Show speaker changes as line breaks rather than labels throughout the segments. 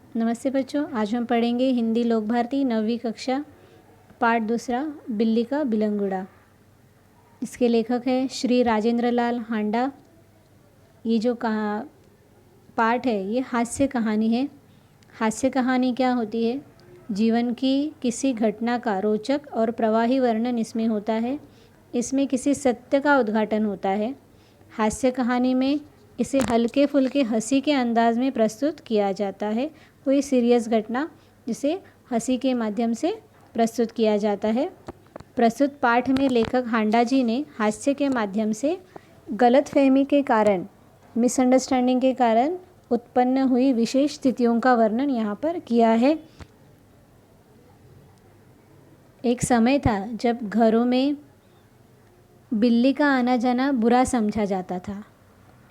नमस्ते बच्चों, आज हम पढ़ेंगे हिंदी लोक भारती 9वीं कक्षा पाठ दूसरा बिल्ली का बिलंगुड़ा। इसके लेखक हैं श्री राजेंद्र लाल हांडा। ये जो पाठ है ये हास्य कहानी है। हास्य कहानी क्या होती है? जीवन की किसी घटना का रोचक और प्रवाही वर्णन इसमें होता है। इसमें किसी सत्य का उद्घाटन होता है। हास्य कहानी में इसे हल्के फुल्के हंसी के अंदाज में प्रस्तुत किया जाता है। कोई सीरियस घटना जिसे हंसी के माध्यम से प्रस्तुत किया जाता है। प्रस्तुत पाठ में लेखक हांडा जी ने हास्य के माध्यम से गलतफहमी के कारण, मिसअंडरस्टैंडिंग के कारण उत्पन्न हुई विशेष स्थितियों का वर्णन यहाँ पर किया है। एक समय था जब घरों में बिल्ली का आना जाना बुरा समझा जाता था।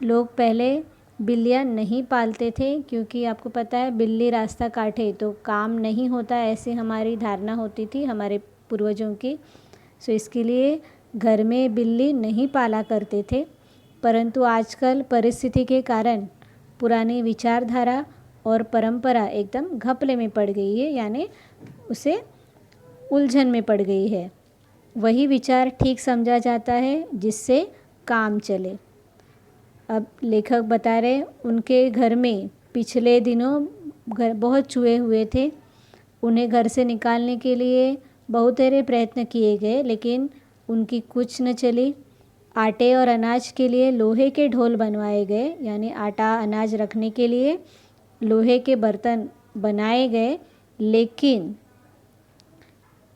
लोग पहले बिल्लियाँ नहीं पालते थे क्योंकि आपको पता है बिल्ली रास्ता काटे तो काम नहीं होता, ऐसी हमारी धारणा होती थी हमारे पूर्वजों की। सो इसके लिए घर में बिल्ली नहीं पाला करते थे। परंतु आजकल परिस्थिति के कारण पुरानी विचारधारा और परंपरा एकदम घपले में पड़ गई है, यानी उसे उलझन में पड़ गई है। वही विचार ठीक समझा जाता है जिससे काम चले। अब लेखक बता रहे उनके घर में पिछले दिनों बहुत चूहे हुए थे। उन्हें घर से निकालने के लिए बहुत सारे प्रयत्न किए गए, लेकिन उनकी कुछ न चली। आटे और अनाज के लिए लोहे के ढोल बनवाए गए, यानी आटा अनाज रखने के लिए लोहे के बर्तन बनाए गए, लेकिन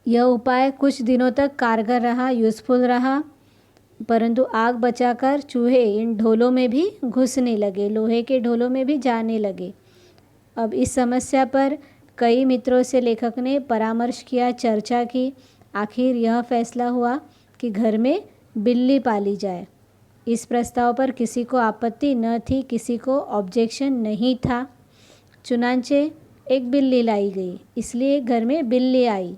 यह उपाय कुछ दिनों तक कारगर रहा, यूज़फुल रहा। परंतु आग बचाकर चूहे इन ढोलों में भी घुसने लगे, लोहे के ढोलों में भी जाने लगे। अब इस समस्या पर कई मित्रों से लेखक ने परामर्श किया, चर्चा की। आखिर यह फैसला हुआ कि घर में बिल्ली पाली जाए। इस प्रस्ताव पर किसी को आपत्ति न थी, किसी को ऑब्जेक्शन नहीं था। चुनांचे एक बिल्ली लाई गई, इसलिए घर में बिल्ली आई।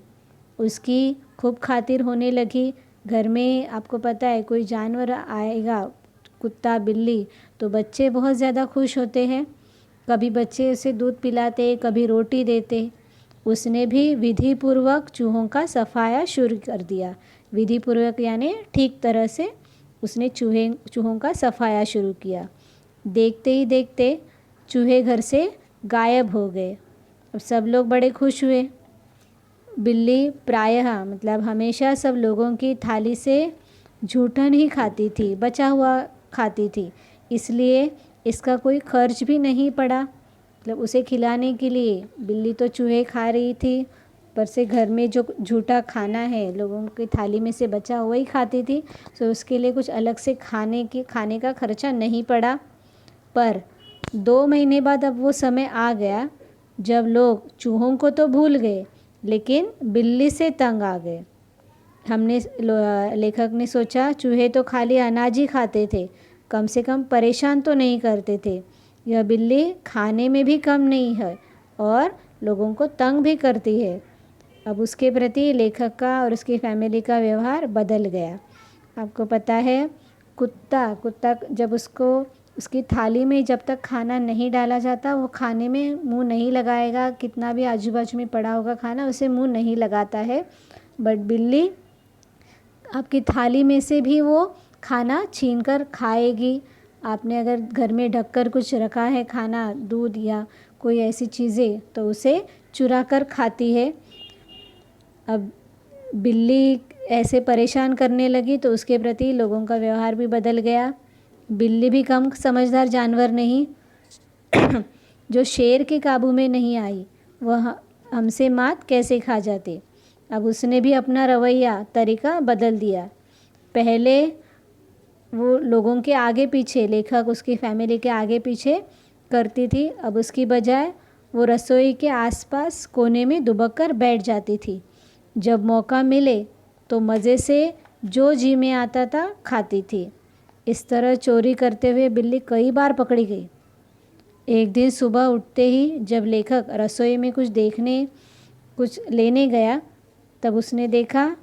उसकी खूब खातिर होने लगी। घर में आपको पता है कोई जानवर आएगा, कुत्ता बिल्ली, तो बच्चे बहुत ज़्यादा खुश होते हैं। कभी बच्चे उसे दूध पिलाते, कभी रोटी देते। उसने भी विधिपूर्वक चूहों का सफाया शुरू कर दिया। विधिपूर्वक यानी ठीक तरह से उसने चूहों का सफाया शुरू किया। देखते ही देखते चूहे घर से गायब हो गए। अब सब लोग बड़े खुश हुए। बिल्ली प्रायः मतलब हमेशा सब लोगों की थाली से जूठन ही खाती थी, बचा हुआ खाती थी, इसलिए इसका कोई खर्च भी नहीं पड़ा। मतलब उसे खिलाने के लिए बिल्ली तो चूहे खा रही थी, पर से घर में जो झूठा खाना है लोगों की थाली में से बचा हुआ ही खाती थी। सो उसके लिए कुछ अलग से खाने का खर्चा नहीं पड़ा। पर 2 महीने बाद अब वो समय आ गया जब लोग चूहों को तो भूल गए, लेकिन बिल्ली से तंग आ गए। लेखक ने सोचा चूहे तो खाली अनाज ही खाते थे, कम से कम परेशान तो नहीं करते थे। यह बिल्ली खाने में भी कम नहीं है और लोगों को तंग भी करती है। अब उसके प्रति लेखक का और उसकी फैमिली का व्यवहार बदल गया। आपको पता है कुत्ता जब उसकी थाली में जब तक खाना नहीं डाला जाता वो खाने में मुंह नहीं लगाएगा। कितना भी आजू बाजू में पड़ा होगा खाना, उसे मुंह नहीं लगाता है। बट बिल्ली आपकी थाली में से भी वो खाना छीनकर खाएगी। आपने अगर घर में ढककर कुछ रखा है खाना, दूध या कोई ऐसी चीज़ें, तो उसे चुरा कर खाती है। अब बिल्ली ऐसे परेशान करने लगी तो उसके प्रति लोगों का व्यवहार भी बदल गया। बिल्ली भी कम समझदार जानवर नहीं। जो शेर के काबू में नहीं आई वह हमसे मात कैसे खा जाते। अब उसने भी अपना रवैया तरीका बदल दिया। पहले वो लोगों के आगे पीछे, लेखक उसकी फैमिली के आगे पीछे करती थी, अब उसकी बजाय वो रसोई के आसपास कोने में दुबक कर बैठ जाती थी। जब मौका मिले तो मज़े से जो जी में आता था खाती थी। इस तरह चोरी करते हुए बिल्ली कई बार पकड़ी गई। एक दिन सुबह उठते ही जब लेखक रसोई में कुछ लेने गया, तब उसने देखा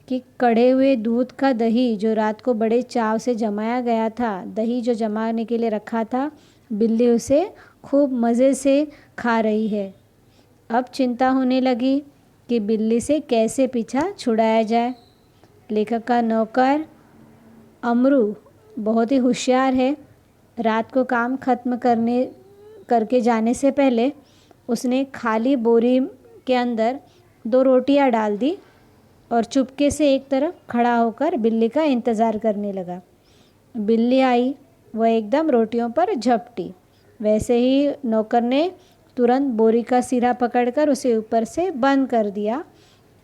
कि कढ़े हुए दूध का दही जो रात को बड़े चाव से जमाया गया था, दही जो जमाने के लिए रखा था, बिल्ली उसे खूब मज़े से खा रही है। अब चिंता होने लगी कि बिल्ली से कैसे पीछा छुड़ाया जाए। लेखक का नौकर अमरू बहुत ही होशियार है। रात को काम खत्म करके जाने से पहले उसने खाली बोरी के अंदर 2 रोटियां डाल दी और चुपके से एक तरफ खड़ा होकर बिल्ली का इंतज़ार करने लगा। बिल्ली आई, वह एकदम रोटियों पर झपटी। वैसे ही नौकर ने तुरंत बोरी का सिरा पकड़कर उसे ऊपर से बंद कर दिया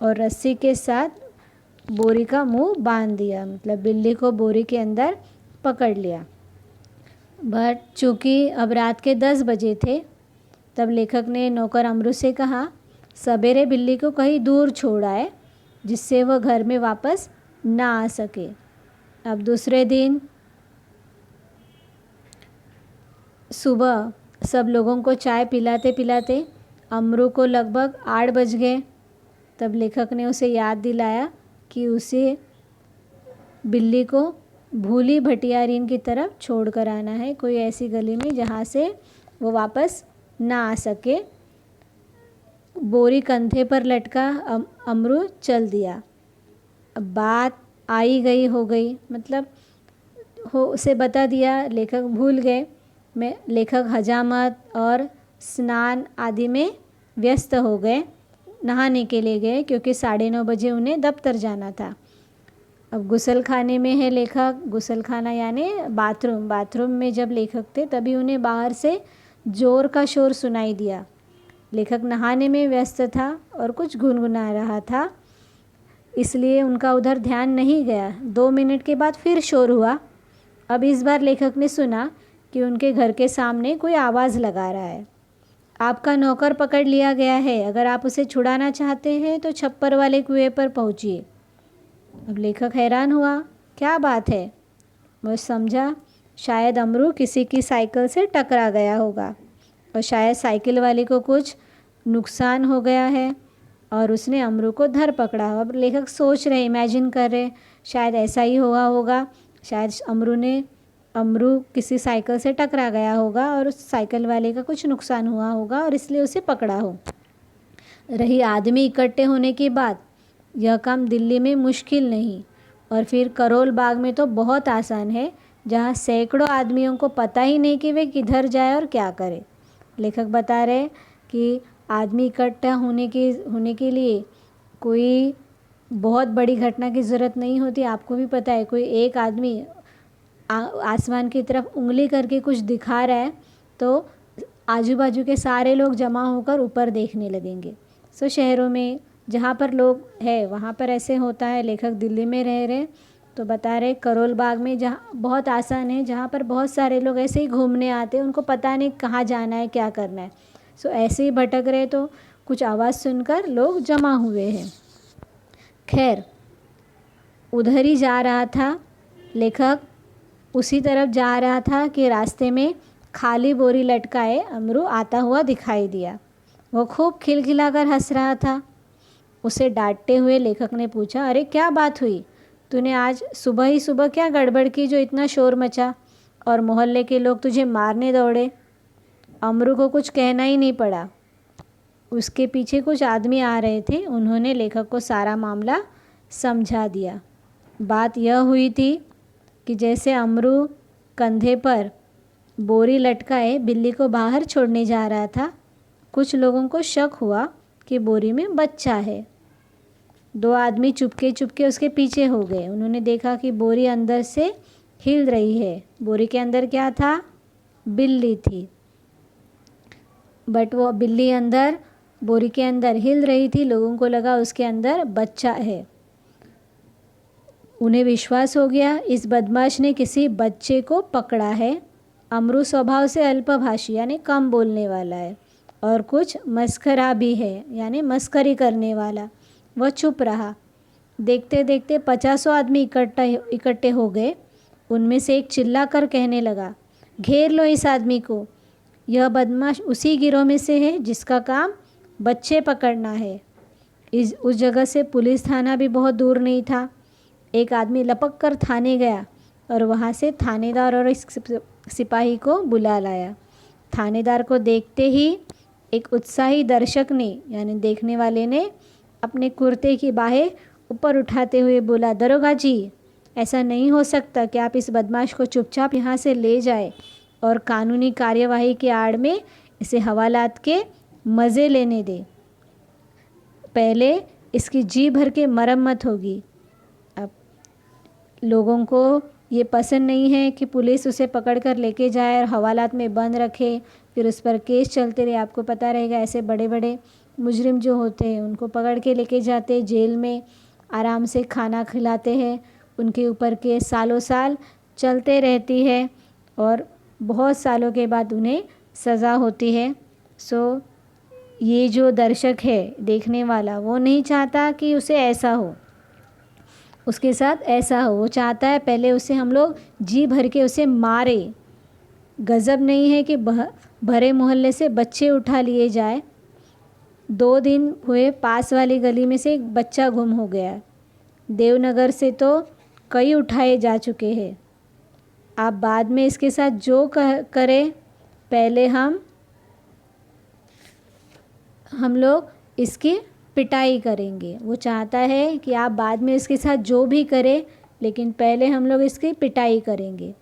और रस्सी के साथ बोरी का मुंह बांध दिया, मतलब बिल्ली को बोरी के अंदर पकड़ लिया। बट चूँकि अब रात के 10 बजे थे, तब लेखक ने नौकर अमरू से कहा सवेरे बिल्ली को कहीं दूर छोड़ आए जिससे वह घर में वापस ना आ सके। अब दूसरे दिन सुबह सब लोगों को चाय पिलाते पिलाते अमरू को लगभग 8 बज गए। तब लेखक ने उसे याद दिलाया कि उसे बिल्ली को भूली भटियारीन की तरफ छोड़ कर आना है, कोई ऐसी गली में जहाँ से वो वापस ना आ सके। बोरी कंधे पर लटका अमरू चल दिया। अब बात आई गई हो गई, मतलब उसे बता दिया, लेखक भूल गए। लेखक हजामत और स्नान आदि में व्यस्त हो गए, नहाने के लिए गए क्योंकि 9:30 बजे उन्हें दफ्तर जाना था। अब गुसल खाने में है लेखक, गुसल खाना यानी बाथरूम में जब लेखक थे तभी उन्हें बाहर से ज़ोर का शोर सुनाई दिया। लेखक नहाने में व्यस्त था और कुछ गुनगुना रहा था, इसलिए उनका उधर ध्यान नहीं गया। 2 मिनट के बाद फिर शोर हुआ। अब इस बार लेखक ने सुना कि उनके घर के सामने कोई आवाज़ लगा रहा है, आपका नौकर पकड़ लिया गया है, अगर आप उसे छुड़ाना चाहते हैं तो छप्पर वाले कुएं पर पहुंचिए। अब लेखक हैरान हुआ, क्या बात है? वो समझा शायद अमरू किसी की साइकिल से टकरा गया होगा और शायद साइकिल वाले को कुछ नुकसान हो गया है और उसने अमरू को धर पकड़ा। अब लेखक सोच रहे, इमेजिन कर रहे, शायद ऐसा ही हुआ होगा, शायद अमरू किसी साइकिल से टकरा गया होगा और उस साइकिल वाले का कुछ नुकसान हुआ होगा और इसलिए उसे पकड़ा हो। रही आदमी इकट्ठे होने की बात, यह काम दिल्ली में मुश्किल नहीं और फिर करोल बाग में तो बहुत आसान है, जहाँ सैकड़ों आदमियों को पता ही नहीं कि वे किधर जाए और क्या करे। लेखक बता रहे कि आदमी इकट्ठा होने के लिए कोई बहुत बड़ी घटना की ज़रूरत नहीं होती। आपको भी पता है, कोई एक आदमी आसमान की तरफ उंगली करके कुछ दिखा रहा है तो आजू बाजू के सारे लोग जमा होकर ऊपर देखने लगेंगे। सो शहरों में जहाँ पर लोग हैं वहाँ पर ऐसे होता है। लेखक दिल्ली में रह रहे तो बता रहे करोल बाग में जहाँ बहुत आसान है, जहाँ पर बहुत सारे लोग ऐसे ही घूमने आते हैं, उनको पता नहीं कहाँ जाना है, क्या करना है। सो ऐसे ही भटक रहे तो कुछ आवाज़ सुनकर लोग जमा हुए हैं। खैर, उधर ही जा रहा था लेखक, उसी तरफ जा रहा था कि रास्ते में खाली बोरी लटकाए अमरू आता हुआ दिखाई दिया। वो खूब खिलखिलाकर हंस रहा था। उसे डांटते हुए लेखक ने पूछा, अरे क्या बात हुई? तूने आज सुबह ही सुबह क्या गड़बड़ की जो इतना शोर मचा और मोहल्ले के लोग तुझे मारने दौड़े? अमरू को कुछ कहना ही नहीं पड़ा। उसके पीछे कुछ आदमी आ रहे थे, उन्होंने लेखक को सारा मामला समझा दिया। बात यह हुई थी कि जैसे अमरू कंधे पर बोरी लटकाए बिल्ली को बाहर छोड़ने जा रहा था, कुछ लोगों को शक हुआ कि बोरी में बच्चा है। 2 आदमी चुपके चुपके उसके पीछे हो गए। उन्होंने देखा कि बोरी अंदर से हिल रही है। बोरी के अंदर क्या था? बिल्ली थी। बट वो बिल्ली बोरी के अंदर हिल रही थी। लोगों को लगा उसके अंदर बच्चा है। उन्हें विश्वास हो गया इस बदमाश ने किसी बच्चे को पकड़ा है। अमरू स्वभाव से अल्पभाषी यानी कम बोलने वाला है और कुछ मस्खरा भी है यानी मस्करी करने वाला। वह चुप रहा। देखते देखते 50 आदमी इकट्ठे हो गए। उनमें से एक चिल्ला कर कहने लगा, घेर लो इस आदमी को, यह बदमाश उसी गिरोह में से है जिसका काम बच्चे पकड़ना है। उस जगह से पुलिस थाना भी बहुत दूर नहीं था। एक आदमी लपक कर थाने गया और वहाँ से थानेदार और एक सिपाही को बुला लाया। थानेदार को देखते ही एक उत्साही दर्शक ने यानी देखने वाले ने अपने कुर्ते की बाहें ऊपर उठाते हुए बोला, दरोगा जी, ऐसा नहीं हो सकता कि आप इस बदमाश को चुपचाप यहाँ से ले जाए और कानूनी कार्यवाही के आड़ में इसे हवालात के मज़े लेने दें। पहले इसकी जी भर के मरम्मत होगी। अब लोगों को ये पसंद नहीं है कि पुलिस उसे पकड़ कर लेके जाए और हवालात में बंद रखे, फिर उस पर केस चलते रहे। आपको पता रहेगा ऐसे बड़े बड़े मुजरिम जो होते हैं उनको पकड़ के लेके जाते जेल में, आराम से खाना खिलाते हैं, उनके ऊपर केस सालों साल चलते रहती है और बहुत सालों के बाद उन्हें सज़ा होती है। सो ये जो दर्शक है देखने वाला, वो नहीं चाहता कि उसे ऐसा हो, उसके साथ ऐसा हो। वो चाहता है पहले उसे हम लोग जी भर के उसे मारे। गज़ब नहीं है कि भरे मोहल्ले से बच्चे उठा लिए जाए। 2 दिन हुए पास वाली गली में से एक बच्चा गुम हो गया। देवनगर से तो कई उठाए जा चुके हैं। आप बाद में इसके साथ जो करें, पहले हम लोग इसकी पिटाई करेंगे। वो चाहता है कि आप बाद में इसके साथ जो भी करें, लेकिन पहले हम लोग इसकी पिटाई करेंगे।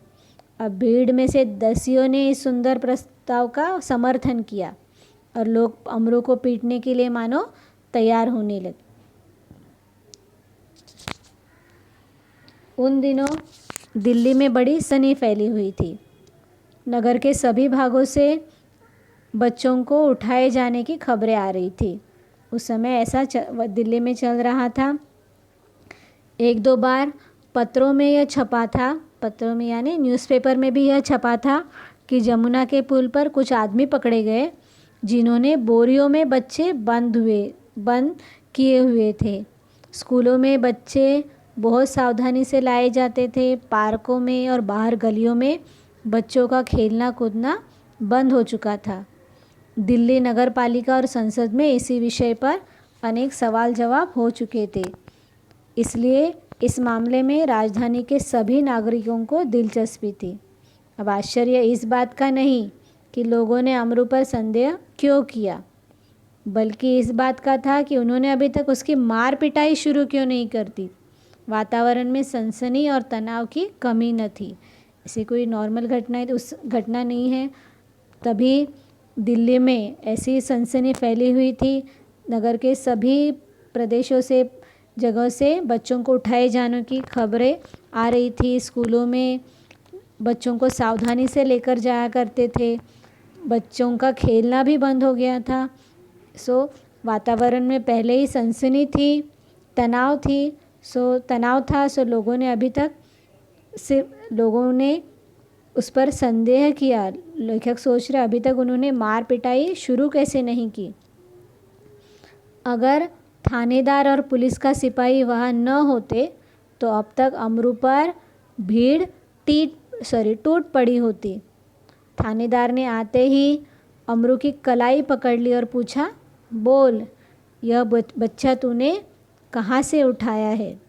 अब भीड़ में से दसियों ने इस सुंदर प्रस्ताव का समर्थन किया और लोग अमरू को पीटने के लिए मानो तैयार होने लगे। उन दिनों दिल्ली में बड़ी सनी फैली हुई थी। नगर के सभी भागों से बच्चों को उठाए जाने की खबरें आ रही थी। उस समय ऐसा दिल्ली में चल रहा था। 1-2 बार पत्रों में यह छपा था, पत्रों में यानी न्यूज़पेपर में भी यह छपा था कि जमुना के पुल पर कुछ आदमी पकड़े गए जिन्होंने बोरियों में बच्चे बंद किए हुए थे। स्कूलों में बच्चे बहुत सावधानी से लाए जाते थे। पार्कों में और बाहर गलियों में बच्चों का खेलना कूदना बंद हो चुका था। दिल्ली नगर पालिका और संसद में इसी विषय पर अनेक सवाल जवाब हो चुके थे। इसलिए इस मामले में राजधानी के सभी नागरिकों को दिलचस्पी थी। अब आश्चर्य इस बात का नहीं कि लोगों ने अमरू पर संदेह क्यों किया, बल्कि इस बात का था कि उन्होंने अभी तक उसकी मार पिटाई शुरू क्यों नहीं कर दी। वातावरण में सनसनी और तनाव की कमी न थी। ऐसी कोई नॉर्मल घटना नहीं है, तभी दिल्ली में ऐसी सनसनी फैली हुई थी। नगर के सभी प्रदेशों से, जगहों से बच्चों को उठाए जाने की खबरें आ रही थी। स्कूलों में बच्चों को सावधानी से लेकर जाया करते थे। बच्चों का खेलना भी बंद हो गया था। सो वातावरण में पहले ही सनसनी थी, तनाव था। सो लोगों ने उस पर संदेह किया। लेखक सोच रहे अभी तक उन्होंने मार पिटाई शुरू कैसे नहीं की। अगर थानेदार और पुलिस का सिपाही वहाँ न होते तो अब तक अमरू पर भीड़ टूट पड़ी होती। थानेदार ने आते ही अमरू की कलाई पकड़ ली और पूछा, बोल, यह बच्चा तूने कहाँ से उठाया है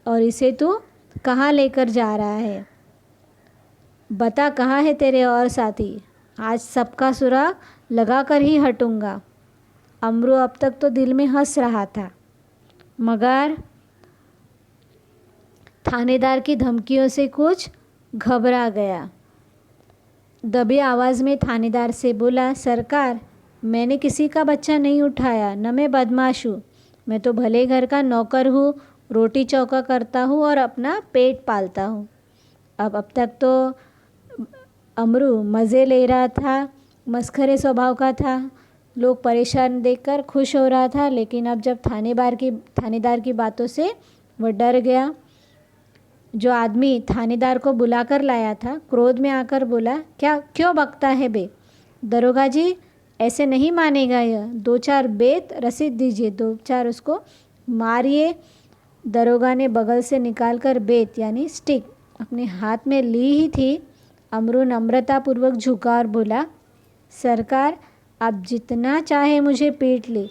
और इसे तू कहाँ लेकर जा रहा है? बता, कहाँ है तेरे और साथी? आज सबका सुराग लगा कर ही हटूँगा। अमरू अब तक तो दिल में हंस रहा था, मगर थानेदार की धमकियों से कुछ घबरा गया। दबी आवाज़ में थानेदार से बोला, सरकार, मैंने किसी का बच्चा नहीं उठाया, न मैं बदमाश हूँ। मैं तो भले घर का नौकर हूँ, रोटी चौका करता हूँ और अपना पेट पालता हूँ। अब तक तो अमरू मज़े ले रहा था, मस्खरे स्वभाव का था, लोग परेशान देखकर खुश हो रहा था। लेकिन अब जब थानेदार की बातों से वह डर गया। जो आदमी थानेदार को बुलाकर लाया था क्रोध में आकर बोला, क्यों बकता है बे? दरोगा जी, ऐसे नहीं मानेगा यह। 2-4 बेत रसीद दीजिए, 2-4 उसको मारिए। दरोगा ने बगल से निकालकर बेत यानी स्टिक अपने हाथ में ली ही थी। अमरू नम्रतापूर्वक झुका और बोला, सरकार, आप जितना चाहे मुझे पीट ले,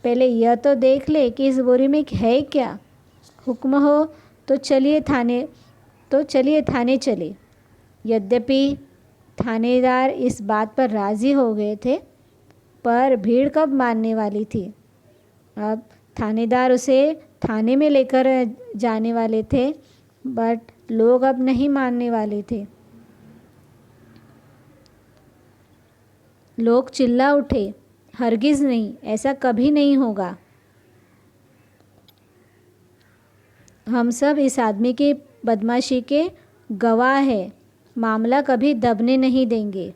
पहले यह तो देख ले कि इस बोरी में है क्या। हुक्म हो तो चलिए थाने चले। यद्यपि थानेदार इस बात पर राज़ी हो गए थे, पर भीड़ कब मानने वाली थी। अब थानेदार उसे थाने में लेकर जाने वाले थे, बट लोग अब नहीं मानने वाले थे। लोग चिल्ला उठे, हरगिज़ नहीं, ऐसा कभी नहीं होगा। हम सब इस आदमी की बदमाशी के गवाह हैं, मामला कभी दबने नहीं देंगे।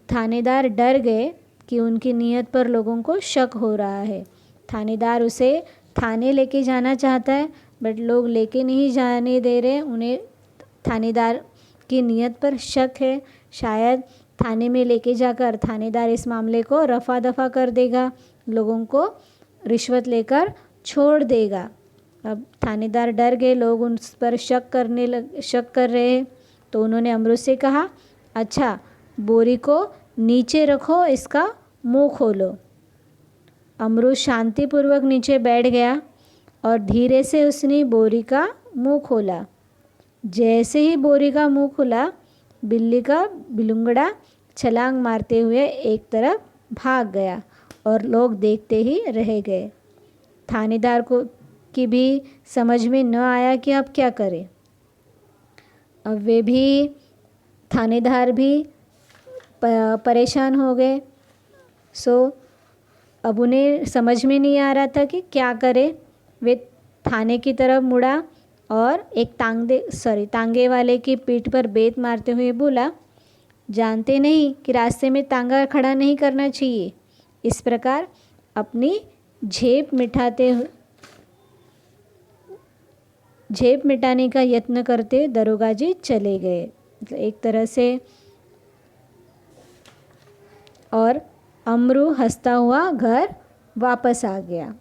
थानेदार डर गए कि उनकी नीयत पर लोगों को शक हो रहा है। थानेदार उसे थाने लेके जाना चाहता है, बट लोग लेके नहीं जाने दे रहे। उन्हें थानेदार की नीयत पर शक है। शायद थाने में लेके जाकर थानेदार इस मामले को रफा दफा कर देगा, लोगों को रिश्वत लेकर छोड़ देगा। अब थानेदार डर गए, लोग उन पर शक कर रहे हैं। तो उन्होंने अमरुद से कहा, अच्छा बोरी को नीचे रखो, इसका मुंह खोलो। अमरुद शांतिपूर्वक नीचे बैठ गया और धीरे से उसने बोरी का मुंह खोला। जैसे ही बोरी का मुंह खुला, बिल्ली का बिलुंगड़ा छलांग मारते हुए एक तरफ भाग गया और लोग देखते ही रह गए। थानेदार को की भी समझ में न आया कि अब क्या करे। अब वे भी, थानेदार भी परेशान हो गए। अब उन्हें समझ में नहीं आ रहा था कि क्या करे। वे थाने की तरफ मुड़ा और एक तांगे वाले की पीठ पर बेत मारते हुए बोला, जानते नहीं कि रास्ते में तांगा खड़ा नहीं करना चाहिए। इस प्रकार अपनी झेप मिटाने का यत्न करते दरोगा जी चले गए, एक तरह से। और अमरू हंसता हुआ घर वापस आ गया।